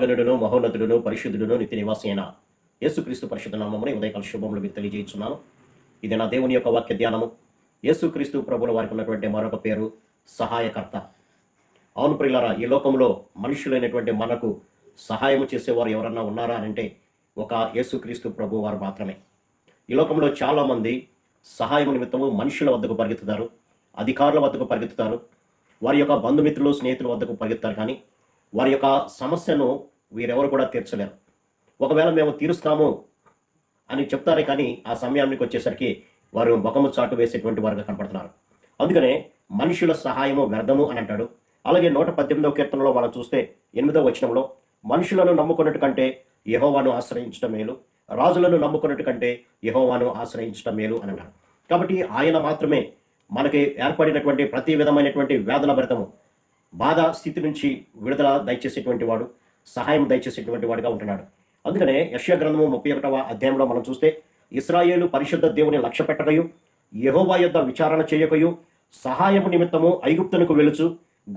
మహిమగనుడును మహోన్నతుడును పరిశుద్ధుడును నిత్య నివాసి అయిన యేసుక్రీస్తు పరిశుద్ధ నామమున ఉదయకాల శుభములు మీకు తెలియజేస్తున్నాను. ఇది నా దేవుని యొక్క వాక్య ధ్యానము. యేసుక్రీస్తు ప్రభుల వారికి ఉన్నటువంటి మరొక పేరు సహాయకర్త. అవును ప్రియులారా, ఈ లోకంలో మనుషులైనటువంటి మనకు సహాయం చేసేవారు ఎవరన్నా ఉన్నారా అంటే ఒక యేసుక్రీస్తు ప్రభు వారు మాత్రమే. ఈ లోకంలో చాలామంది సహాయం నిమిత్తము మనుషుల వద్దకు పరిగెత్తుతారు, అధికారుల వద్దకు పరిగెత్తుతారు, వారి యొక్క బంధుమిత్రులు స్నేహితుల వద్దకు పరిగెత్తారు. కానీ వారి యొక్క సమస్యను వీరెవరు కూడా తీర్చలేరు. ఒకవేళ మేము తీరుస్తాము అని చెప్తారే కానీ ఆ సమయానికి వచ్చేసరికి వారు ముఖము చాటు వేసేటువంటి వారుగా కనపడుతున్నారు. అందుకనే మనుషుల సహాయము వ్యర్థము అని అంటాడు. అలాగే 118వ కీర్తనలో మనం చూస్తే 8వ వచనంలో మనుషులను నమ్ముకున్నట్టు కంటే యెహోవాను ఆశ్రయించడం మేలు, రాజులను నమ్ముకున్నట్టు కంటే యెహోవాను ఆశ్రయించడం మేలు అని అన్నాడు. కాబట్టి ఆయన మాత్రమే మనకి ఏర్పడినటువంటి ప్రతి విధమైనటువంటి వేదన భరితము బాధ స్థితి నుంచి విడుదల దయచేసేటువంటి వాడు, సహాయం దయచేసేటువంటి వాడుగా ఉంటున్నాడు. అందుకనే యెషయా గ్రంథము 31వ అధ్యాయంలో మనం చూస్తే ఇశ్రాయేలు పరిశుద్ధ దేవుని లక్ష్య పెట్టకయు యెహోవా యొద్ద విచారణ చేయకయు సహాయము నిమిత్తము ఐగుప్తునకు వెలుచు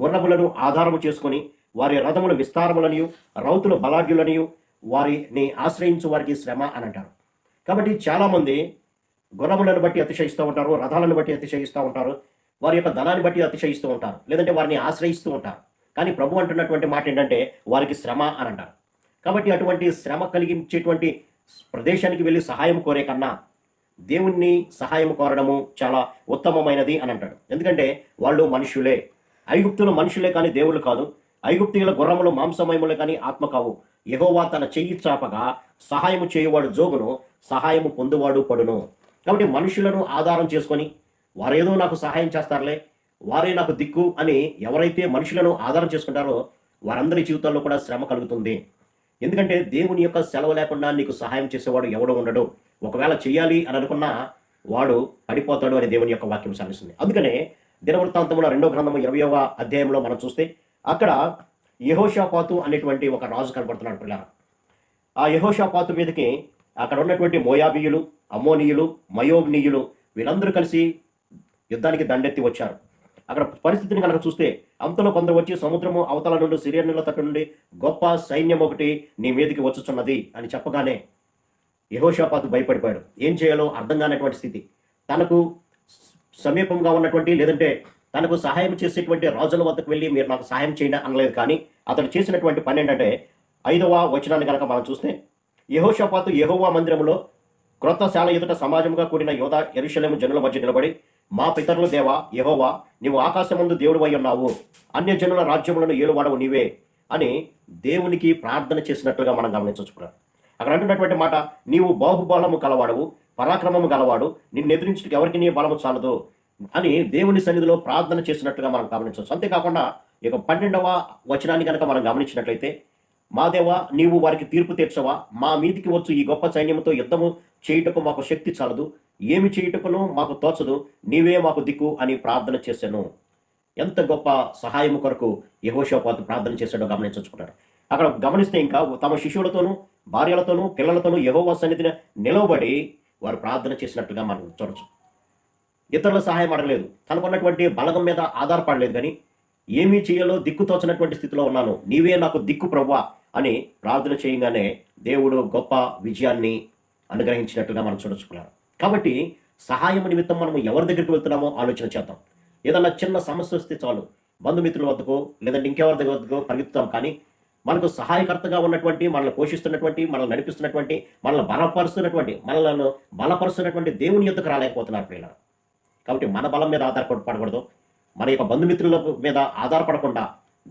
గుర్రములను ఆధారము చేసుకొని వారి రథముల విస్తారములనియు రౌతుల బలాఢ్యులనియు వారిని ఆశ్రయించు వారికి శ్రమ అని అంటారు. కాబట్టి చాలామంది గుర్రములను బట్టి అతిశయిస్తూ ఉంటారు, రథాలను బట్టి అతిశయిస్తూ ఉంటారు, వారి యొక్క ధనాన్ని బట్టి అతిశయిస్తూ ఉంటారు, లేదంటే వారిని ఆశ్రయిస్తూ ఉంటారు. కానీ ప్రభు అంటున్నటువంటి మాట ఏంటంటే వారికి శ్రమ అని అంటారు. కాబట్టి అటువంటి శ్రమ కలిగించేటువంటి ప్రదేశానికి వెళ్ళి సహాయం కోరే కన్నా దేవుణ్ణి సహాయం కోరడము చాలా ఉత్తమమైనది అని అంటాడు. ఎందుకంటే వాళ్ళు మనుషులే, ఐగుప్తులు మనుషులే కానీ దేవుళ్ళు కాదు, ఐగుప్తీయుల గుర్రములు మాంసమయములే కానీ ఆత్మ కావు. యెహోవా తన చెయ్యి చాపగా సహాయము చేయువాడు జోగును, సహాయము పొందువాడు పడును. కాబట్టి మనుషులను ఆధారం చేసుకొని వారేదో నాకు సహాయం చేస్తారులే, వారే నాకు దిక్కు అని ఎవరైతే మనుషులను ఆధారం చేసుకుంటారో వారందరి జీవితాల్లో కూడా శ్రమ కలుగుతుంది. ఎందుకంటే దేవుని యొక్క సెలవు లేకుండా నీకు సహాయం చేసేవాడు ఎవడో ఉండడు. ఒకవేళ చేయాలి అని అనుకున్నా వాడు పడిపోతాడు అని దేవుని యొక్క వాక్యం సెలవిస్తుంది. అందుకనే దినవృత్తాంతముల 2వ గ్రంథము 20వ అధ్యాయంలో మనం చూస్తే అక్కడ యెహోషాపాతు అనేటువంటి ఒక రాజు కనబడుతున్నాడు పిల్లలు. ఆ యెహోషాపాతు మీదకి అక్కడ ఉన్నటువంటి మోయాబీయులు, అమ్మోనీయులు, మయోగ్నీయులు వీళ్ళందరూ కలిసి యుద్ధానికి దండెత్తి వచ్చారు. అక్కడ పరిస్థితిని కనుక చూస్తే అంతలో కొందరు వచ్చి సముద్రము అవతల నుండి సిరియా నీళ్ళ తట్టు నుండి గొప్ప సైన్యం ఒకటి నీ మీదకి వచ్చుచున్నది అని చెప్పగానే యెహోషాపాతు భయపడిపోయాడు. ఏం చేయాలో అర్థం కానటువంటి స్థితి. తనకు సమీపంగా ఉన్నటువంటి లేదంటే తనకు సహాయం చేసేటువంటి రాజుల వద్దకు వెళ్ళి మీరు నాకు సహాయం చేయండి అనలేదు. కానీ అతడు చేసినటువంటి పని ఏంటంటే 5వ వచనాన్ని కనుక మనం చూస్తే యెహోషాపాతు యెహోవా మందిరములో క్రొత్త శాల ఎదుట సమాజంగా కూడిన యోధా యెరూషలేము జనుల మధ్య నిలబడి, మా పితరుల దేవా యెహోవా, నీవు ఆకాశమందు దేవుడు అయి ఉన్నావు, అన్య జనుల రాజ్యములను ఏలువాడవు నీవే అని దేవునికి ప్రార్థన చేసినట్లుగా మనం గమనించుకున్నాం. అక్కడ అంటున్నటువంటి మాట, నీవు బాహుబలము గలవాడవు, పరాక్రమము గలవాడు, నిన్ను ఎదిరించడానికి ఎవరికి నీ బలము చాలదు అని దేవుని సన్నిధిలో ప్రార్థన చేసినట్లుగా మనం గమనించవచ్చు. అంతేకాకుండా ఇక 12వ వచనాన్ని కనుక మనం గమనించినట్లయితే, మా దేవా నీవు వారికి తీర్పు తీర్చవా, మా మీదికి వచ్చు ఈ గొప్ప సైన్యముతో యుద్ధము చేయుటకు మాకు శక్తి చాలదు, ఏమి చేయుటకును మాకు తోచదు, నీవే మాకు దిక్కు అని ప్రార్థన చేశాను. ఎంత గొప్ప సహాయం కొరకు యెహోషాపాతు ప్రార్థన చేశాడో గమనించుకున్నారు. అక్కడ గమనిస్తే ఇంకా తమ శిష్యులతోనూ భార్యలతోనూ పిల్లలతోనూ యెహోవా సన్నిధిని నిలవబడి వారు ప్రార్థన చేసినట్టుగా మనం చూడవచ్చు. ఇతరుల సహాయం అడగలేదు, తనకున్నటువంటి బలగం మీద ఆధారపడలేదు, కానీ ఏమీ చేయాలో దిక్కు తోచనటువంటి స్థితిలో ఉన్నాను, నీవే నాకు దిక్కు ప్రభువా అని ప్రార్థన చేయగానే దేవుడు గొప్ప విజయాన్ని అనుగ్రహించినట్టుగా మనం చూడొచ్చుకున్నారు. కాబట్టి సహాయం నిమిత్తం మనం ఎవరి దగ్గరికి వెళ్తున్నామో ఆలోచన చేద్దాం. ఏదన్నా చిన్న సమస్య వస్తే చాలు బంధుమిత్రుల వద్దకు లేదంటే ఇంకెవరి దగ్గర వద్దకు పరిగెత్తుతాం. కానీ మనకు సహాయకర్తగా ఉన్నటువంటి, మనల్ని పోషిస్తున్నటువంటి, మనల్ని నడిపిస్తున్నటువంటి, మనల్ని బలపరుస్తున్నటువంటి దేవుని యొద్దకు రాలేకపోతున్నారు పిల్లలు. కాబట్టి మన బలం మీద ఆధారపడకూడదు, మన యొక్క బంధుమిత్రుల మీద ఆధారపడకుండా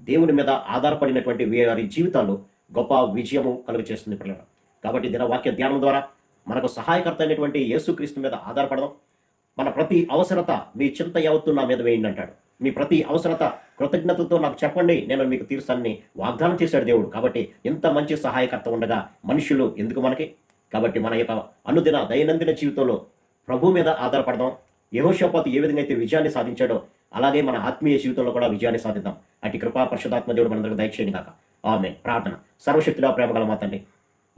దేవుని మీద ఆధారపడినటువంటి వారి జీవితాలు గొప్ప విజయము కలుగు చేస్తుంది పిల్లలు. కాబట్టి దినవాక్య ధ్యానం ద్వారా మనకు సహాయకర్త అయినటువంటి యేసుక్రీస్తు మీద ఆధారపడదాం. మన ప్రతి అవసరత మీ చింత యావత్తు నా మీద వేయండి అంటాడు. మీ ప్రతి అవసరత కృతజ్ఞతతో నాకు చెప్పండి, నేను మీకు తీర్చాలని వాగ్దానం చేశాడు దేవుడు. కాబట్టి ఇంత మంచి సహాయకర్త ఉండగా మనుషులు ఎందుకు మనకి? కాబట్టి మన యొక్క అనుదిన దైనందిన జీవితంలో ప్రభు మీద ఆధారపడదాం. యెహోషాపాతు ఏ విధంగా అయితే విజయాన్ని సాధించాడో అలాగే మన ఆత్మీయ జీవితంలో కూడా విజయాన్ని సాధిద్దాం. అటు కృపా పరిశుద్ధాత్మ దేవుడు మనందరికీ దయచేయను గాక. ఆమేన్. ప్రార్థన. సర్వశక్తుడా ప్రేమగల మా తండ్రి,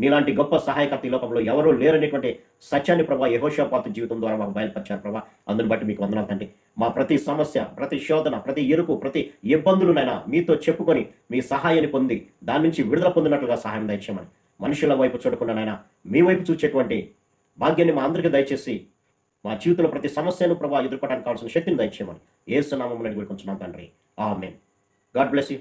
మీలాంటి గొప్ప సహాయకర్త ఈ లోకంలో ఎవరూ లేరనేటువంటి సత్యాన్ని ప్రభా యెహోషాపాతు జీవితం ద్వారా మాకు బయలుపరిచారు ప్రభా. అందుని బట్టి మీకు వందనాలు తండ్రి. మా ప్రతి సమస్య, ప్రతి శోధన, ప్రతి ఇరుకు, ప్రతి ఇబ్బందులునైనా మీతో చెప్పుకొని మీ సహాయాన్ని పొంది దాని నుంచి విడుదల పొందినట్లుగా సహాయం దయచేయమని, మనుషుల వైపు చూడకుండానైనా మీ వైపు చూచేటువంటి భాగ్యాన్ని మా అందరికీ దయచేసి మా జీవితంలో ప్రతి సమస్యను ప్రభా ఎదుర్కోవడానికి కావాల్సిన శక్తిని దయచేయమని యేసు నామమున వేడుకుంటున్నాం తండ్రి. ఆమేన్. God bless you.